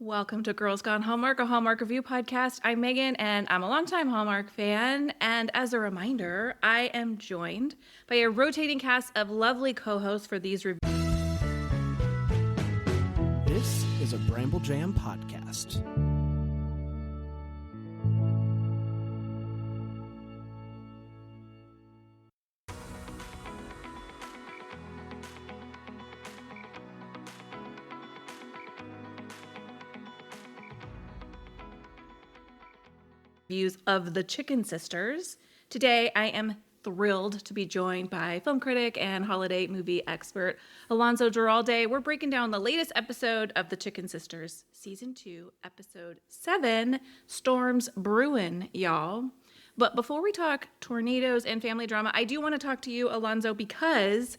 Welcome to Girls Gone Hallmark, a Hallmark review podcast. I'm Megan, and I'm a longtime Hallmark fan. And as a reminder, I am joined by a rotating cast of lovely co-hosts for these reviews. This is a Bramble Jam podcast. Views of the Chicken Sisters. Today, I am thrilled to be joined by film critic and holiday movie expert Alonso Duralde. We're breaking down the latest episode of the Chicken Sisters, season 2, episode 7, Storms Brewing, y'all. But before we talk tornadoes and family drama, I do want to talk to you, Alonso, because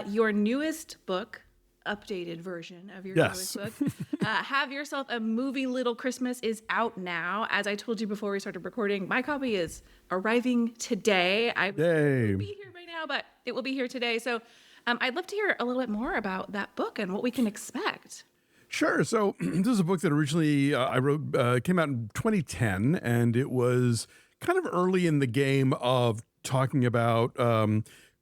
your newest book, updated version of your newest book, Have Yourself a Movie Little Christmas, is out now. As I told you before we started recording, my copy is arriving today. I will be here by now, but it will be here today. So I'd love to hear a little bit more about that book and what we can expect. Sure. So this is a book that originally I wrote, came out in 2010, and it was kind of early in the game of talking about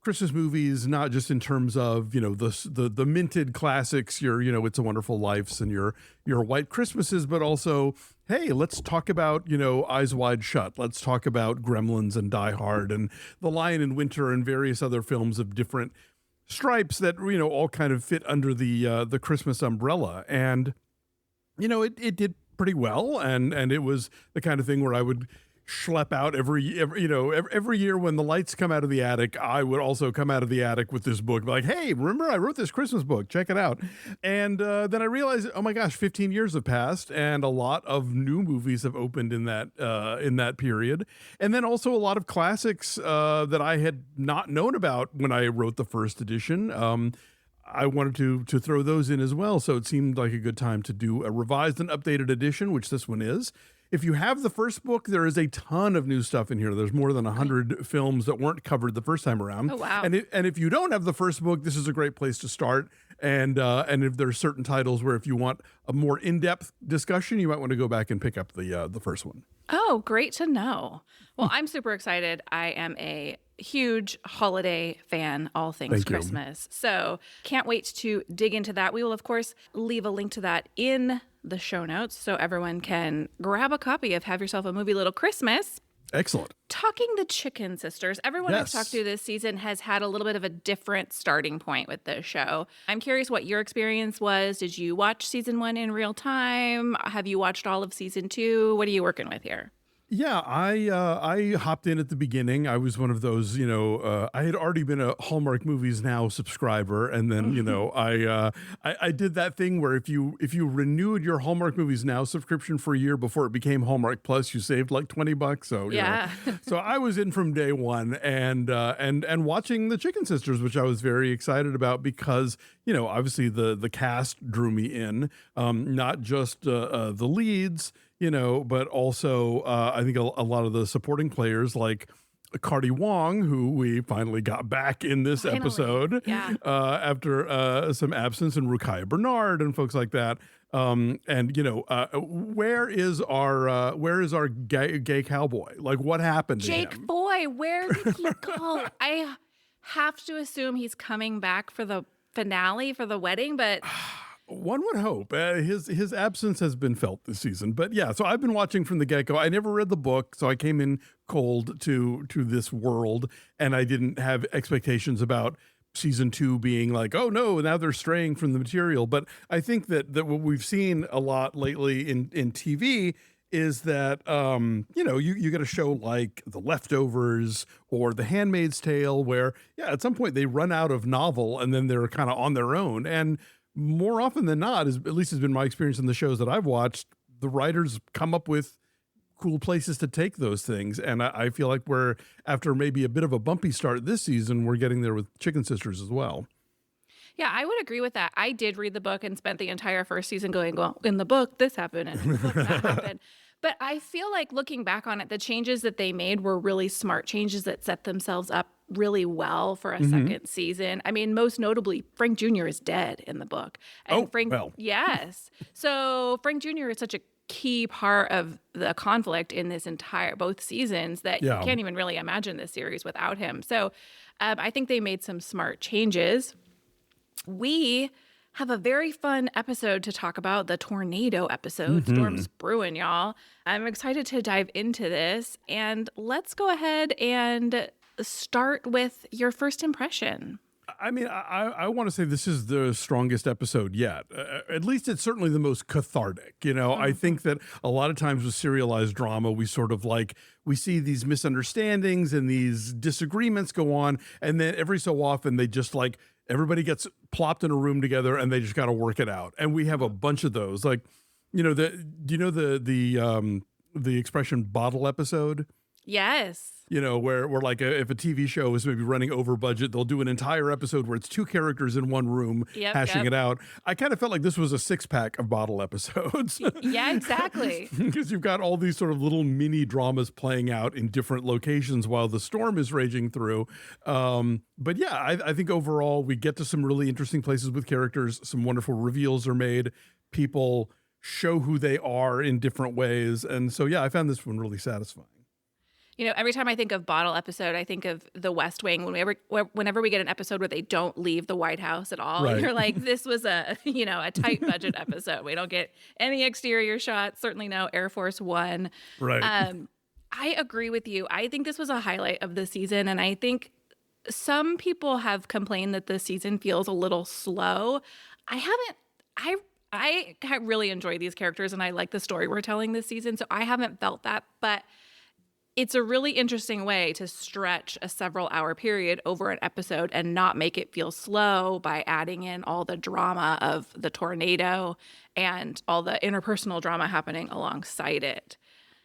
Christmas movies, not just in terms of, the minted classics, your, It's a Wonderful Lifes and your White Christmases, but also, hey, let's talk about, Eyes Wide Shut. Let's talk about Gremlins and Die Hard and The Lion in Winter and various other films of different stripes that, all kind of fit under the Christmas umbrella. And, it did pretty well. And it was the kind of thing where I would schlep out every year when the lights come out of the attic, I would also come out of the attic with this book, like, hey, remember I wrote this Christmas book, check it out. And then I realized, oh my gosh, 15 years have passed, and a lot of new movies have opened in that period. And then also a lot of classics that I had not known about when I wrote the first edition. I wanted to throw those in as well, so it seemed like a good time to do a revised and updated edition, which this one is. If you have the first book, there is a ton of new stuff in here. There's more than 100 films that weren't covered the first time around. Oh, wow. And if you don't have the first book, this is a great place to start. And if there's certain titles where if you want a more in-depth discussion, you might want to go back and pick up the first one. Oh, great to know. Well, I'm super excited. I am a huge holiday fan, all things Christmas. So can't wait to dig into that. We will, of course, leave a link to that in the show notes so everyone can grab a copy of Have Yourself a Movie Little Christmas. Excellent. Talking the Chicken Sisters, everyone I've talked to this season has had a little bit of a different starting point with this show. I'm curious what your experience was. Did you watch season 1 in real time? Have you watched all of season 2? What are you working with here? Yeah, I hopped in at the beginning. I was one of those, I had already been a Hallmark Movies Now subscriber, and then I did that thing where if you renewed your Hallmark Movies Now subscription for a year before it became Hallmark Plus, you saved like $20. So so I was in from day one, and watching the Chicken Sisters, which I was very excited about because obviously the cast drew me in, not just the leads. But also I think a lot of the supporting players like Cardi Wong, who we finally got back in this episode after some absence, and Rukiah Bernard and folks like that. Where is our gay cowboy? Like, what happened to him? Jake Boy, where did he go? I have to assume he's coming back for the finale, for the wedding, but one would hope. His absence has been felt this season. But yeah, so I've been watching from the get-go. I never read the book, so I came in cold to this world, and I didn't have expectations about season 2 being like, oh no, now they're straying from the material. But I think that what we've seen a lot lately in TV is that, you get a show like The Leftovers or The Handmaid's Tale where, at some point they run out of novel and then they're kind of on their own. And more often than not, at least has been my experience in the shows that I've watched, the writers come up with cool places to take those things. And I feel like we're, after maybe a bit of a bumpy start this season, we're getting there with Chicken Sisters as well. Yeah, I would agree with that. I did read the book and spent the entire first season going, well, in the book, this happened, and in the book, that happened. But I feel like looking back on it, the changes that they made were really smart changes that set themselves up really well for a Hmm. second season. I mean, most notably, Frank Jr. is dead in the book. And Oh, well. yes. So Frank Jr. is such a key part of the conflict in this both seasons that you Yeah. can't even really imagine this series without him. So I think they made some smart changes. We have a very fun episode to talk about, the tornado episode. Hmm. Storm's brewing, y'all. I'm excited to dive into this. And let's go ahead and start with your first impression. I mean, I want to say this is the strongest episode yet. At least it's certainly the most cathartic. I think that a lot of times with serialized drama, we sort of we see these misunderstandings and these disagreements go on. And then every so often they just everybody gets plopped in a room together and they just got to work it out. And we have a bunch of those. Do you know the expression bottle episode? Yes. Where if a TV show is maybe running over budget, they'll do an entire episode where it's two characters in one room hashing it out. I kind of felt like this was a 6-pack of bottle episodes. Yeah, exactly. Because you've got all these sort of little mini dramas playing out in different locations while the storm is raging through. But yeah, I think overall we get to some really interesting places with characters. Some wonderful reveals are made. People show who they are in different ways. And so, yeah, I found this one really satisfying. Every time I think of bottle episode, I think of The West Wing. Whenever we get an episode where they don't leave the White House at all, Right. you're like, this was a tight budget episode. We don't get any exterior shots, certainly no Air Force One. Right. I agree with you. I think this was a highlight of the season, and I think some people have complained that the season feels a little slow. I haven't. I really enjoy these characters, and I like the story we're telling this season, so I haven't felt that, but it's a really interesting way to stretch a several-hour period over an episode and not make it feel slow by adding in all the drama of the tornado and all the interpersonal drama happening alongside it.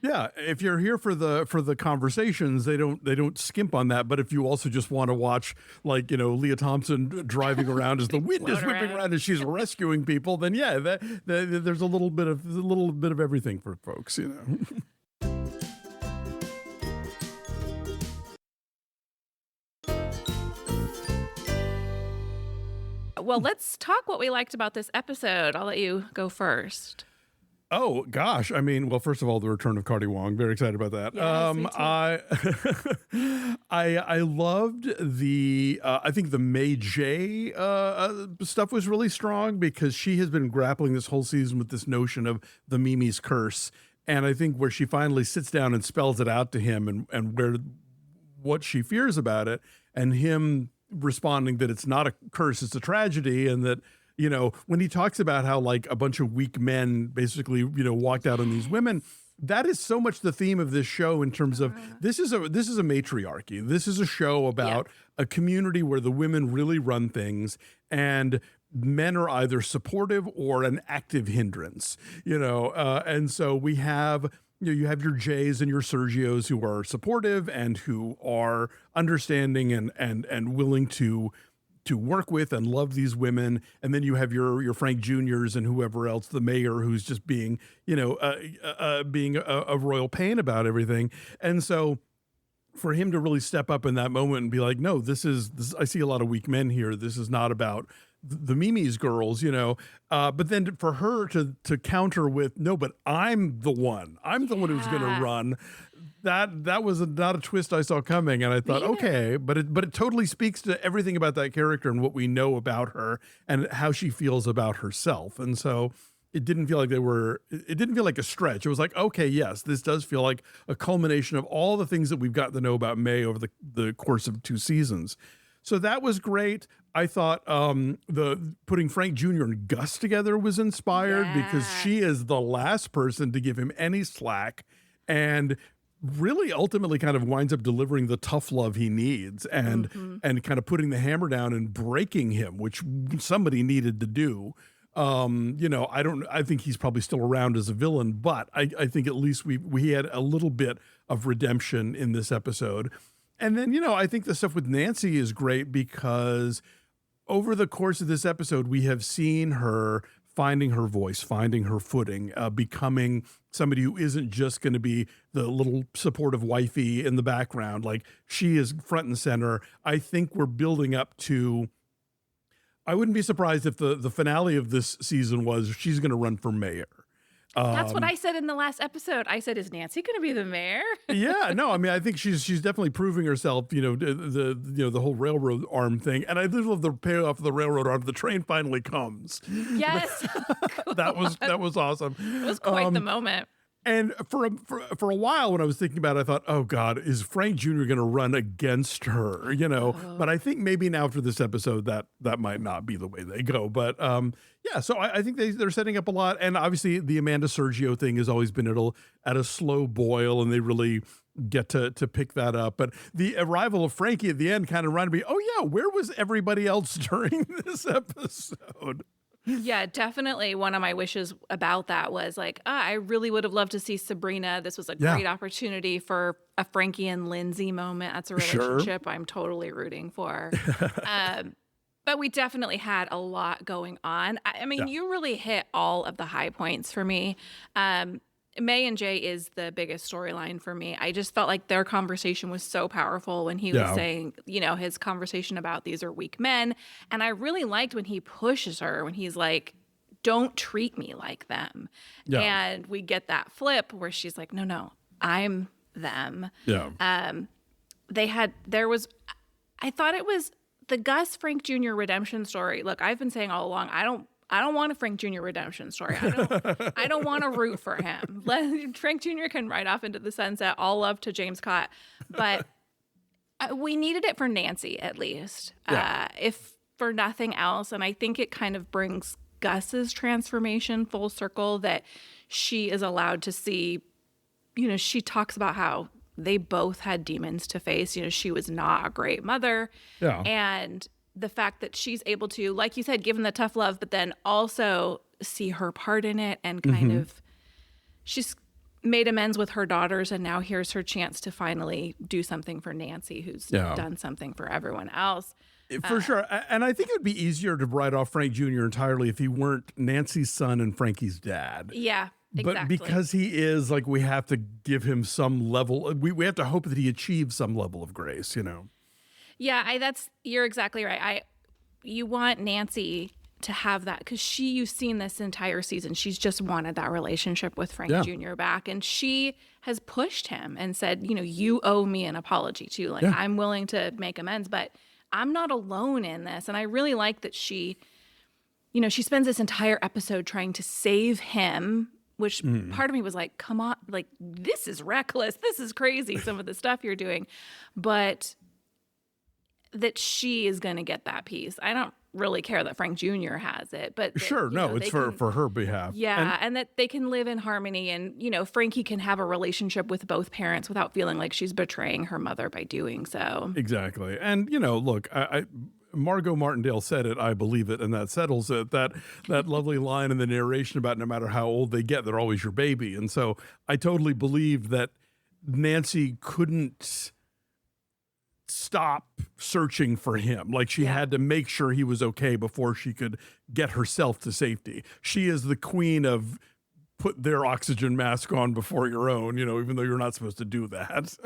Yeah, if you're here for the conversations, they don't skimp on that. But if you also just want to watch Leah Thompson driving around as the wind is whipping around as she's rescuing people, then yeah, there's a little bit of everything for folks. Well, let's talk what we liked about this episode. I'll let you go first. Oh gosh, I mean, well, first of all, the return of Cardi Wong. Very excited about that. Yes, me too. I loved I think the May J stuff was really strong because she has been grappling this whole season with this notion of the Mimi's curse, and I think where she finally sits down and spells it out to him and what she fears about it, and him responding that it's not a curse, it's a tragedy, and that when he talks about how a bunch of weak men basically walked out on these women, that is so much the theme of this show in terms of this is a matriarchy. This is a show about a community where the women really run things and men are either supportive or an active hindrance, and so we have you have your Jays and your Sergios who are supportive and who are understanding and willing to work with and love these women, and then you have your Frank Juniors and whoever else, the mayor, who's just being being a royal pain about everything. And so for him to really step up in that moment and be like, no, this is I see a lot of weak men here. This is not about the Mimi's girls, but then for her to counter with, no, but I'm the one who's going to run. That was not a twist I saw coming, and I thought, okay, but it totally speaks to everything about that character and what we know about her and how she feels about herself. And so it didn't feel like it didn't feel like a stretch. It was like, okay, yes, this does feel like a culmination of all the things that we've gotten to know about May over the course of 2 seasons. So that was great. I thought the putting Frank Jr. and Gus together was inspired because she is the last person to give him any slack, and really ultimately kind of winds up delivering the tough love he needs and kind of putting the hammer down and breaking him, which somebody needed to do. I think he's probably still around as a villain, but I think at least we had a little bit of redemption in this episode. And then, I think the stuff with Nancy is great because over the course of this episode, we have seen her finding her voice, finding her footing, becoming somebody who isn't just going to be the little supportive wifey in the background. Like, she is front and center. I think we're building up to, I wouldn't be surprised if the finale of this season was she's going to run for mayor. That's what I said in the last episode. I said, is Nancy going to be the mayor? Yeah, no, I mean, I think she's definitely proving herself. The whole railroad arm thing, and I just love the payoff of the railroad arm. The train finally comes. Yes, that was awesome. It was quite the moment. And for a while, when I was thinking about it, I thought, oh God, is Frank Jr. going to run against her? But I think maybe now after this episode, that might not be the way they go. But yeah, so I think they're setting up a lot. And obviously the Amanda Sergio thing has always been at a slow boil, and they really get to pick that up. But the arrival of Frankie at the end kind of reminded me, oh yeah, where was everybody else during this episode? Yeah, definitely. One of my wishes about that was like, I really would have loved to see Sabrina. This was a great opportunity for a Frankie and Lindsay moment. That's a relationship I'm totally rooting for. But we definitely had a lot going on. I mean, you really hit all of the high points for me. May and Jay is the biggest storyline for me. I just felt like their conversation was so powerful when he was saying, his conversation about these are weak men. And I really liked when he pushes her, when he's like, don't treat me like them. Yeah. And we get that flip where she's like, no, I'm them. Yeah. I thought it was the Gus Frank Jr. redemption story. Look, I've been saying all along, I don't want a Frank Jr. redemption story. I don't want to root for him. Frank Jr. can ride off into the sunset. All love to James Cott. But we needed it for Nancy, at least, if for nothing else. And I think it kind of brings Gus's transformation full circle, that she is allowed to see, she talks about how they both had demons to face. She was not a great mother. Yeah. And the fact that she's able to, like you said, give him the tough love, but then also see her part in it, and kind of, she's made amends with her daughters, and now here's her chance to finally do something for Nancy, who's done something for everyone else. For sure. And I think it would be easier to write off Frank Jr. entirely if he weren't Nancy's son and Frankie's dad. Yeah, exactly. But because he is, like, we have to give him some level, we have to hope that he achieves some level of grace, Yeah, you're exactly right. You want Nancy to have that, because you've seen this entire season, she's just wanted that relationship with Frank Jr. back, and she has pushed him and said, you owe me an apology too. Like, I'm willing to make amends, but I'm not alone in this. And I really like that she spends this entire episode trying to save him, which part of me was like, come on, like, this is reckless. This is crazy, some of the stuff you're doing. But that she is going to get that piece. I don't really care that Frank Jr. has it, but it's for her behalf. Yeah, and that they can live in harmony, and Frankie can have a relationship with both parents without feeling like she's betraying her mother by doing so. Exactly. And look, I Margot Martindale said it, I believe it, and that settles it. That lovely line in the narration about no matter how old they get, they're always your baby. And so I totally believe that Nancy couldn't stop searching for him. Like, she had to make sure he was okay before she could get herself to safety. She is the queen of put their oxygen mask on before your own, even though you're not supposed to do that.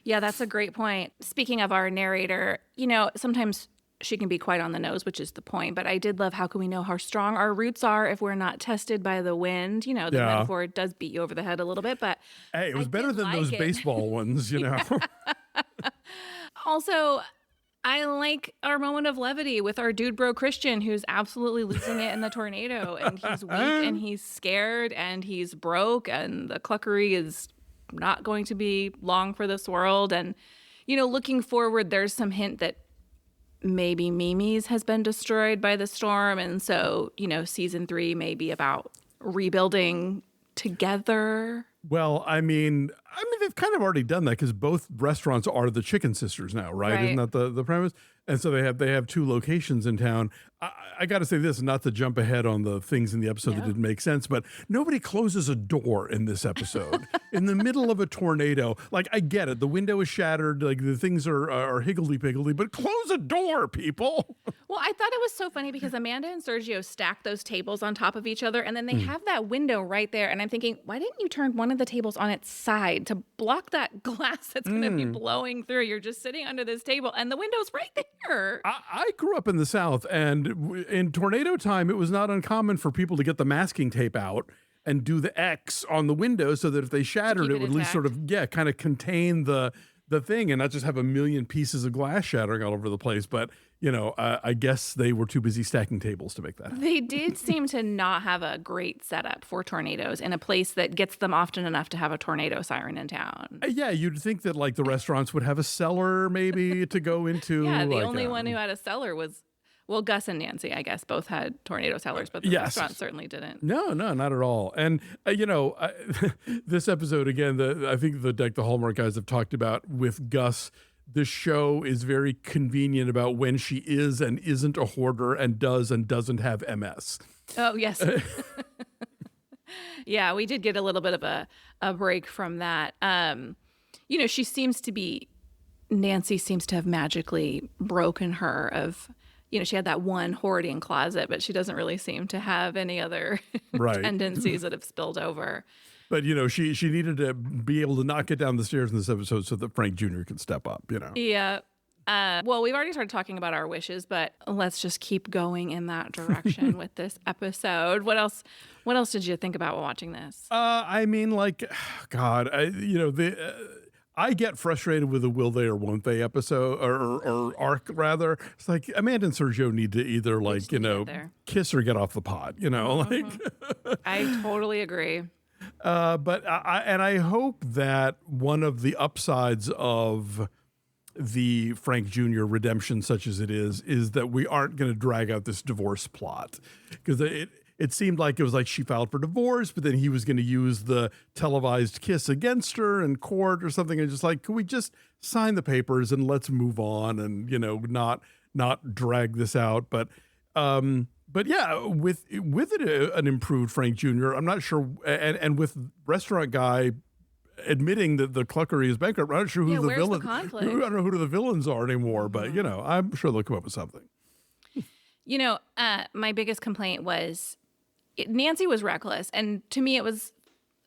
Yeah, that's a great point. Speaking of our narrator, sometimes she can be quite on the nose, which is the point. But I did love, how can we know how strong our roots are if we're not tested by the wind? The metaphor does beat you over the head a little bit, but hey, it was better than those baseball ones, Also, I like our moment of levity with our dude bro Christian, who's absolutely losing it in the tornado, and he's weak and he's scared and he's broke, and the cluckery is not going to be long for this world. And, looking forward, there's some hint that maybe Mimi's has been destroyed by the storm. And so, season 3 may be about rebuilding together. Well, I mean, they've kind of already done that because both restaurants are the Chicken Sisters now, right? Isn't Right. that the premise? And so they have two locations in town. I got to say this, not to jump ahead on the things in the episode that No. didn't make sense, but nobody closes a door in this episode in the middle of a tornado. Like, I get it, the window is shattered, like the things are higgledy piggledy, but close a door, people. Well, I thought it was so funny because Amanda and Sergio stacked those tables on top of each other, and then they have that window right there. And I'm thinking, why didn't you turn one of the tables on its side to block that glass that's going to be blowing through? You're just sitting under this table, and the window's right there. I grew up in the South, and in tornado time, it was not uncommon for people to get the masking tape out and do the X on the window so that if they shattered, keep it it would at least sort of, kind of contain the thing and not just have a million pieces of glass shattering all over the place. But, I guess they were too busy stacking tables to make that happen. They did seem to not have a great setup for tornadoes in a place that gets them often enough to have a tornado siren in town. Yeah, you'd think that like the restaurants would have a cellar maybe to go into. Yeah, the like, only one who had a cellar was, well, Gus and Nancy, I guess, both had tornado cellars, but the Yes. restaurant certainly didn't. No, not at all. And, this episode, again, I think the Deck the Hallmark guys have talked about with Gus, the show is very convenient about when she is and isn't a hoarder and does and doesn't have MS. Oh, yes. Yeah, we did get a little bit of a break from that. She seems to be, Nancy seems to have magically broken her of, she had that one hoarding closet, but she doesn't really seem to have any other Right. tendencies that have spilled over. But, she needed to be able to not get down the stairs in this episode so that Frank Jr. could step up, Yeah. Well, we've already started talking about our wishes, but let's just keep going in that direction with this episode. What else did you think about while watching this? I mean, like, God, I get frustrated with the will they or won't they episode or arc rather. It's like Amanda and Sergio need to either just need to get there. kiss or get off the pot, like. I totally agree. But I hope that one of the upsides of the Frank Jr. redemption, such as it is that we aren't going to drag out this divorce plot, because it seemed like it was like she filed for divorce, but then he was going to use the televised kiss against her in court or something, and just like, can we just sign the papers and let's move on and not drag this out, But yeah, with an improved Frank Jr., I'm not sure, and with restaurant guy admitting that the cluckery is bankrupt, I'm not sure who the where's the villain. conflict? I don't know who the villains are anymore, but I'm sure they'll come up with something. My biggest complaint was Nancy was reckless, and to me, it was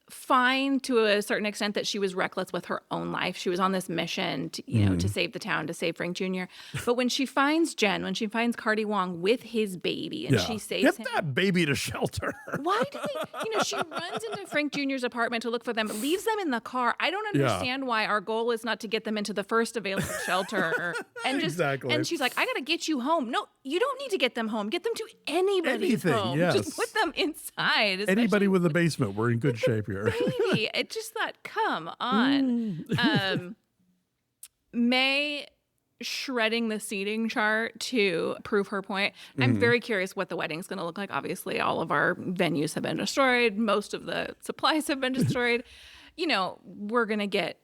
fine to a certain extent that she was reckless with her own life. She was on this mission to, to save the town, to save Frank Jr. But when she finds Jen, when she finds Cardi Wong with his baby and she saves him. Get that baby to shelter. Why do they, she runs into Frank Jr.'s apartment to look for them, leaves them in the car. I don't understand why our goal is not to get them into the first available shelter. And just, Exactly. And she's like, I got to get you home. No, you don't need to get them home. Get them to anybody's Anything, home. yes. Just put them inside. Anybody especially with a basement, we're in good shape here. baby. I just thought, come on. May shredding the seating chart to prove her point. I'm very curious what the wedding's going to look like. Obviously, all of our venues have been destroyed. Most of the supplies have been destroyed. We're going to get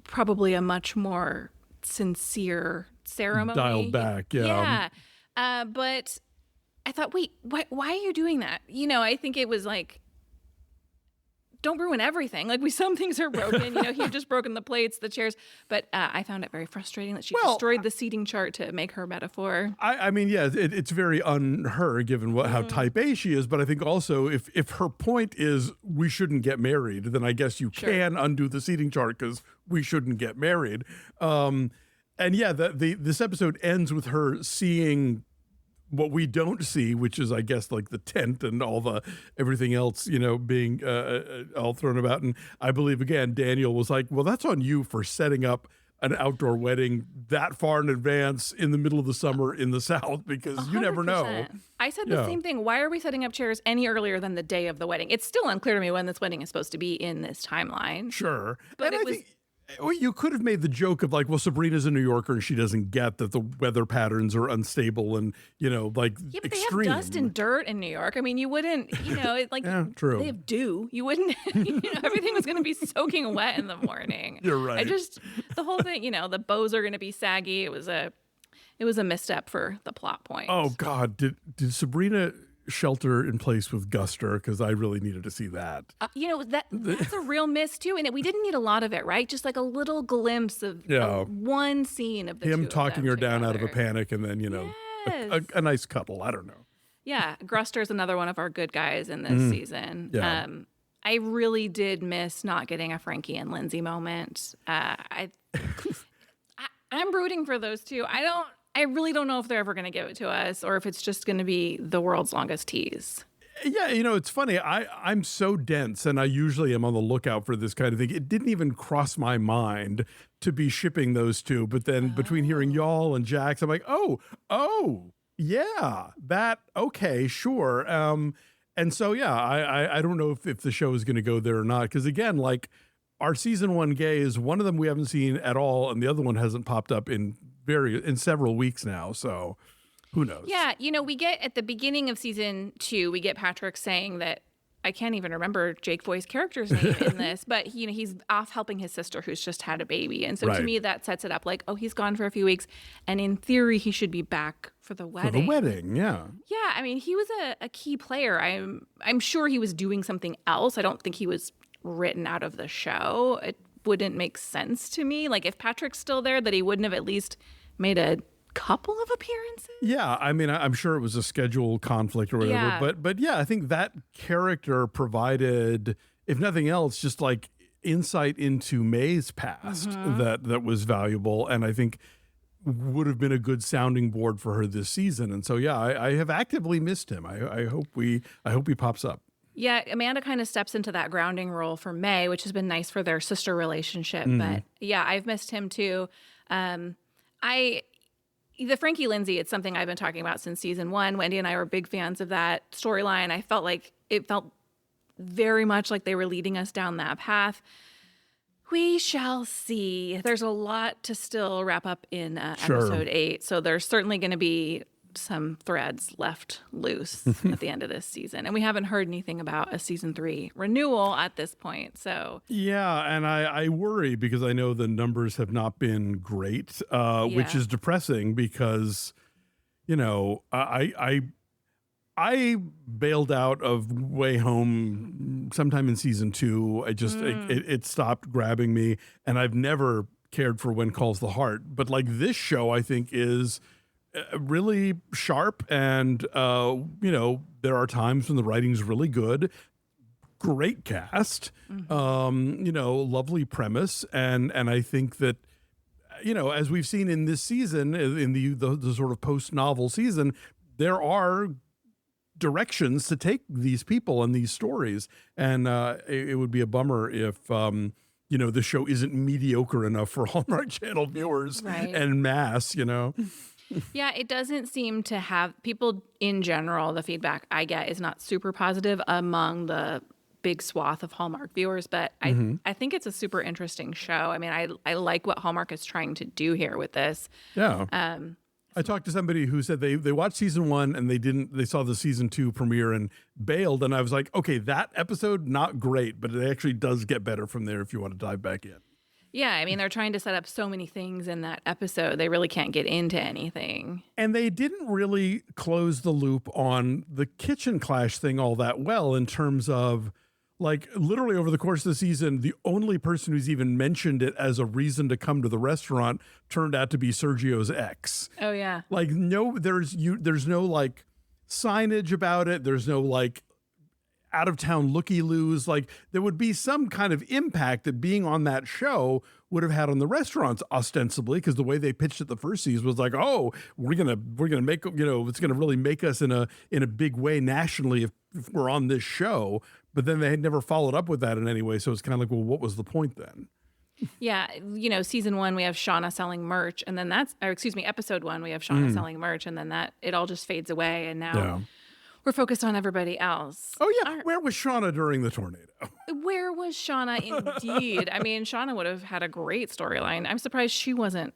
probably a much more sincere ceremony. Dialed back, yeah. Yeah. But I thought, wait, why are you doing that? I think it was like, don't ruin everything. Like some things are broken. He had just broken the plates, the chairs. But I found it very frustrating that she destroyed the seating chart to make her metaphor. I mean, yeah, it's very her given how type A she is. But I think also if her point is we shouldn't get married, then I guess you can undo the seating chart because we shouldn't get married. And yeah, this episode ends with her seeing what we don't see, which is, I guess, like the tent and everything else, being all thrown about. And I believe, again, Daniel was like, well, that's on you for setting up an outdoor wedding that far in advance in the middle of the summer in the South, because you never know. 100%. I said the same thing. Why are we setting up chairs any earlier than the day of the wedding? It's still unclear to me when this wedding is supposed to be in this timeline. Sure. But And it I was think Well, you could have made the joke of like, well, Sabrina's a New Yorker and she doesn't get that the weather patterns are unstable and, like Yeah, but extreme. they have dust and dirt in New York. I mean, you wouldn't, Yeah, true. they have dew. You wouldn't, everything was going to be soaking wet in the morning. You're right. The whole thing, the bows are going to be saggy. It was a misstep for the plot point. Oh God, did Sabrina shelter in place with Guster? Because I really needed to see that. That's a real miss too, and we didn't need a lot of it, right? Just like a little glimpse of one scene of the him two of talking them her down out of a together. panic, and then Yes. a nice couple. I don't know. Yeah, Gruster's another one of our good guys in this season. Yeah. I really did miss not getting a Frankie and Lindsay moment. I'm rooting for those two. I really don't know if they're ever going to give it to us or if it's just going to be the world's longest tease. Yeah, it's funny. I'm so dense, and I usually am on the lookout for this kind of thing. It didn't even cross my mind to be shipping those two, but then between hearing y'all and Jax, I'm like, oh, yeah, that, okay, sure. And so, yeah, I don't know if the show is going to go there or not, because again, like our season 1 gays, one of them we haven't seen at all, and the other one hasn't popped up in several weeks now, so who knows? Yeah, we get at the beginning of season 2, we get Patrick saying that I can't even remember Jake Foy's character's name in this, but he's off helping his sister who's just had a baby. And so to Right. me, that sets it up like, oh, he's gone for a few weeks. And in theory, he should be back for the wedding. For the wedding, yeah. Yeah, I mean, he was a key player. I'm sure he was doing something else. I don't think he was written out of the show. It wouldn't make sense to me. Like if Patrick's still there, that he wouldn't have at least made a couple of appearances. Yeah, I mean, I'm sure it was a schedule conflict or whatever, Yeah. but yeah, I think that character provided, if nothing else, just like insight into May's past that was valuable, and I think would have been a good sounding board for her this season. And so, yeah, I have actively missed him. I hope he pops up. Yeah, Amanda kind of steps into that grounding role for May, which has been nice for their sister relationship. But yeah, I've missed him too. The Frankie Lindsay, it's something I've been talking about since season 1. Wendy and I were big fans of that storyline. I felt like it felt very much like they were leading us down that path. We shall see. There's a lot to still wrap up in Sure. episode 8. So there's certainly going to be some threads left loose at the end of this season. And we haven't heard anything about a season 3 renewal at this point. So Yeah, and I worry because I know the numbers have not been great, which is depressing because, I bailed out of Way Home sometime in season 2. I just it stopped grabbing me, and I've never cared for When Calls the Heart. But like this show, I think is really sharp, and there are times when the writing's really good. Great cast, lovely premise, and I think that as we've seen in this season, in the sort of post-novel season, there are directions to take these people and these stories, and it would be a bummer if the show isn't mediocre enough for Hallmark Channel viewers en masse. yeah, it doesn't seem to have people in general. The feedback I get is not super positive among the big swath of Hallmark viewers, but I think it's a super interesting show. I mean, I like what Hallmark is trying to do here with this. Yeah. I talked to somebody who said they watched season 1 and they saw the season 2 premiere and bailed. And I was like, okay, that episode, not great, but it actually does get better from there if you want to dive back in. Yeah, I mean, they're trying to set up so many things in that episode. They really can't get into anything. And they didn't really close the loop on the kitchen clash thing all that well in terms of, like, literally over the course of the season, the only person who's even mentioned it as a reason to come to the restaurant turned out to be Sergio's ex. Oh, yeah. Like, there's no, like, signage about it. There's no, like, out-of-town looky-loos. Like, there would be some kind of impact that being on that show would have had on the restaurants, ostensibly, because the way they pitched it the first season was like, oh, we're gonna make, it's gonna really make us in a big way nationally if we're on this show. But then they had never followed up with that in any way. So it's kind of like, well, what was the point then? Yeah, season 1, we have Shauna selling merch, and then episode 1, we have Shauna selling merch, and then it all just fades away. And now We're focused on everybody else. Oh, yeah. Where was Shauna during the tornado? Where was Shauna indeed? I mean, Shauna would have had a great storyline. I'm surprised she wasn't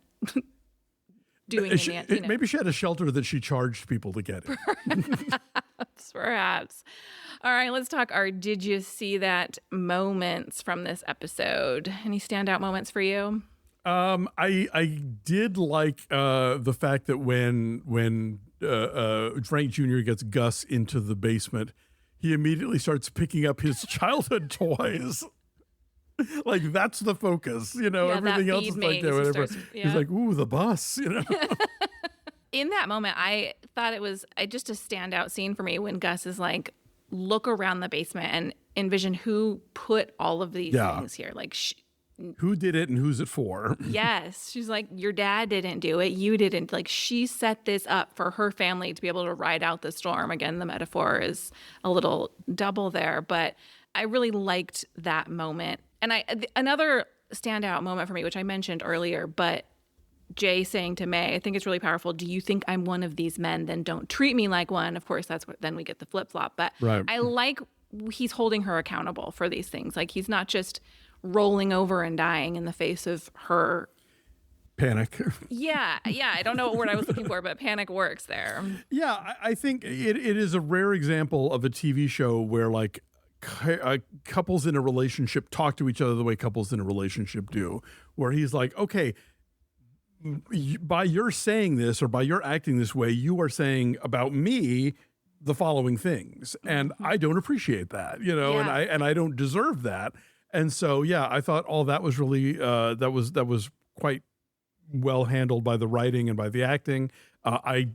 doing the Maybe she had a shelter that she charged people to get in. Perhaps. All right, let's talk our did you see that moments from this episode. Any standout moments for you? I did like the fact that when Frank Jr. gets Gus into the basement, he immediately starts picking up his childhood toys. Like, that's the focus, everything else is like, whatever. He's like, ooh, the bus, In that moment, I thought it was just a standout scene for me when Gus is like, look around the basement and envision who put all of these things here. Like, who did it and who's it for? Yes. She's like, your dad didn't do it. You didn't. Like, she set this up for her family to be able to ride out the storm. Again, the metaphor is a little double there, but I really liked that moment. And another standout moment for me, which I mentioned earlier, but Jay saying to May, I think it's really powerful. Do you think I'm one of these men? Then don't treat me like one. Of course, that's what then we get the flip flop. But right. I like he's holding her accountable for these things. Like, he's not just rolling over and dying in the face of her panic. Yeah. I don't know what word I was looking for, but panic works there. Yeah, I think it is a rare example of a TV show where like couples in a relationship talk to each other the way couples in a relationship do, where he's like, okay, by your saying this or by your acting this way, you are saying about me the following things, and I don't appreciate that, and I don't deserve that. And so, yeah, I thought all that was really that was quite well handled by the writing and by the acting. I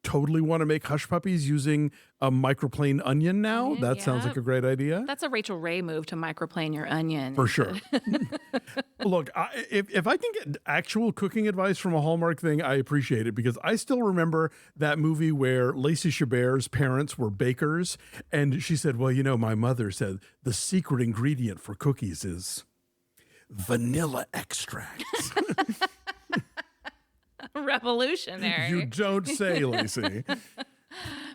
totally want to make Hush Puppies using a microplane onion now. That sounds like a great idea. That's a Rachel Ray move to microplane your onion. For sure. Look, if I can get actual cooking advice from a Hallmark thing, I appreciate it, because I still remember that movie where Lacey Chabert's parents were bakers, and she said, well, my mother said the secret ingredient for cookies is vanilla extract. Revolutionary. You don't say, Lacey.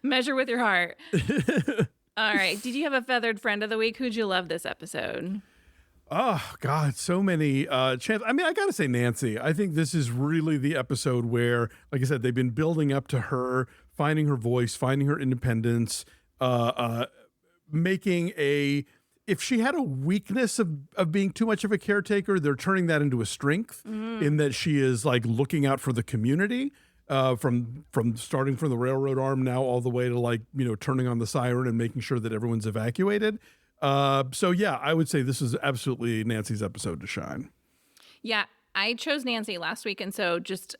Measure with your heart. All right. Did you have a feathered friend of the week? Who'd you love this episode? Oh, God, so many chances. I mean, I got to say Nancy. I think this is really the episode where, like I said, they've been building up to her finding her voice, finding her independence, making if she had a weakness of being too much of a caretaker, they're turning that into a strength in that she is like looking out for the community, from starting from the railroad arm now all the way to like, turning on the siren and making sure that everyone's evacuated. So yeah, I would say this is absolutely Nancy's episode to shine. Yeah, I chose Nancy last week, and so just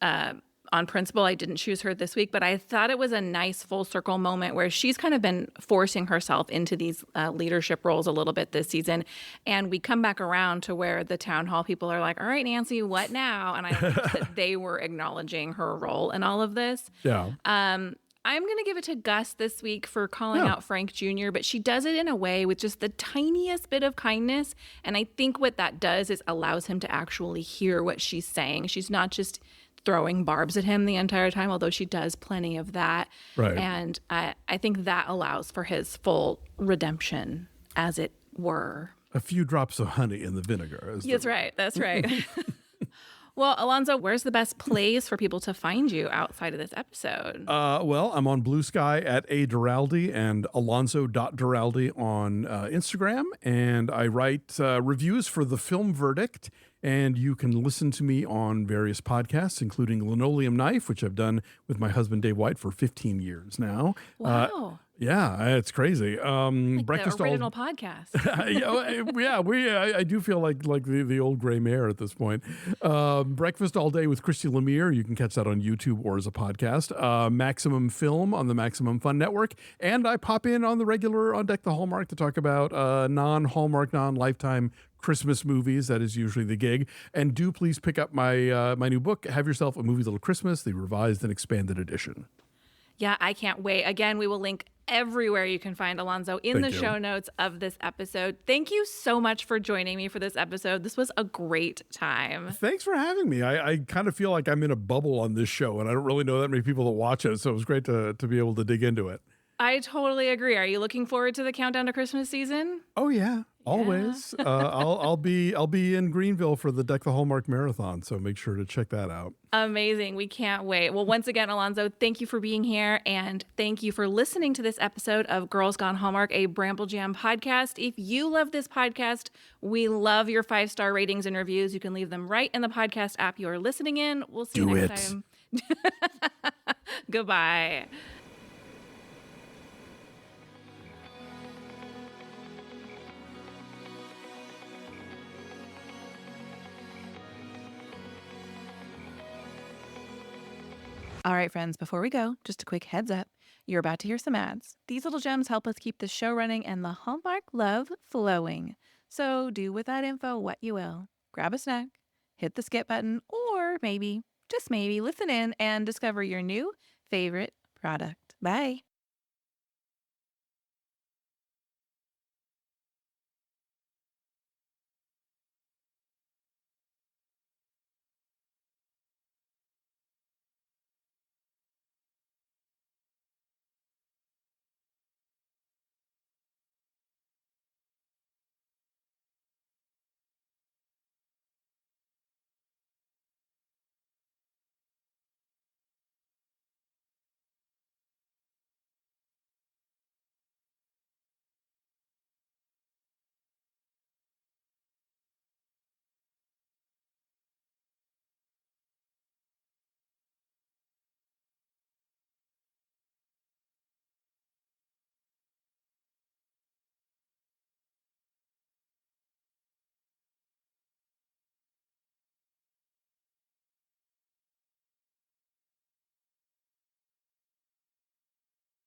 on principle, I didn't choose her this week, but I thought it was a nice full circle moment where she's kind of been forcing herself into these leadership roles a little bit this season. And we come back around to where the town hall people are like, all right, Nancy, what now? And I think that they were acknowledging her role in all of this. Yeah. I'm going to give it to Gus this week for calling out Frank Jr., but she does it in a way with just the tiniest bit of kindness. And I think what that does is allows him to actually hear what she's saying. She's not just throwing barbs at him the entire time, although she does plenty of that. Right. And I think that allows for his full redemption, as it were. A few drops of honey in the vinegar. That's right. That's right. Well, Alonso, where's the best place for people to find you outside of this episode? Well, I'm on Blue Sky at @Duralde and Alonso.Duralde on Instagram. And I write reviews for The Film Verdict. And you can listen to me on various podcasts, including Linoleum Knife, which I've done with my husband, Dave White, for 15 years now. Wow. Yeah, it's crazy. Like Breakfast the original podcast. I do feel like the old gray mare at this point. Breakfast All Day with Christy Lemire. You can catch that on YouTube or as a podcast. Maximum Film on the Maximum Fun Network. And I pop in on the regular on Deck the Hallmark to talk about non-Hallmark, non-Lifetime Christmas movies. That is usually the gig. And do please pick up my my new book, Have Yourself a Movie Little Christmas, the revised and expanded edition. Yeah, I can't wait. Again, we will link everywhere you can find Alonso in the show notes of this episode. Thank you so much for joining me for this episode. This was a great time. Thanks for having me. I kind of feel like I'm in a bubble on this show, and I don't really know that many people that watch it, so it was great to be able to dig into it. I totally agree. Are you looking forward to the countdown to Christmas season? Oh yeah, always. I'll be in Greenville for the Deck the Hallmark marathon, so make sure to check that out. Amazing. We can't wait. Well, once again, Alonso, thank you for being here. And thank you for listening to this episode of Girls Gone Hallmark, a Bramble Jam podcast. If you love this podcast, we love your 5-star ratings and reviews. You can leave them right in the podcast app you are listening in. We'll see you Do next it. time. Goodbye. All right, friends, before we go, just a quick heads up. You're about to hear some ads. These little gems help us keep the show running and the Hallmark love flowing. So do with that info what you will. Grab a snack, hit the skip button, or maybe, just maybe, listen in and discover your new favorite product. Bye.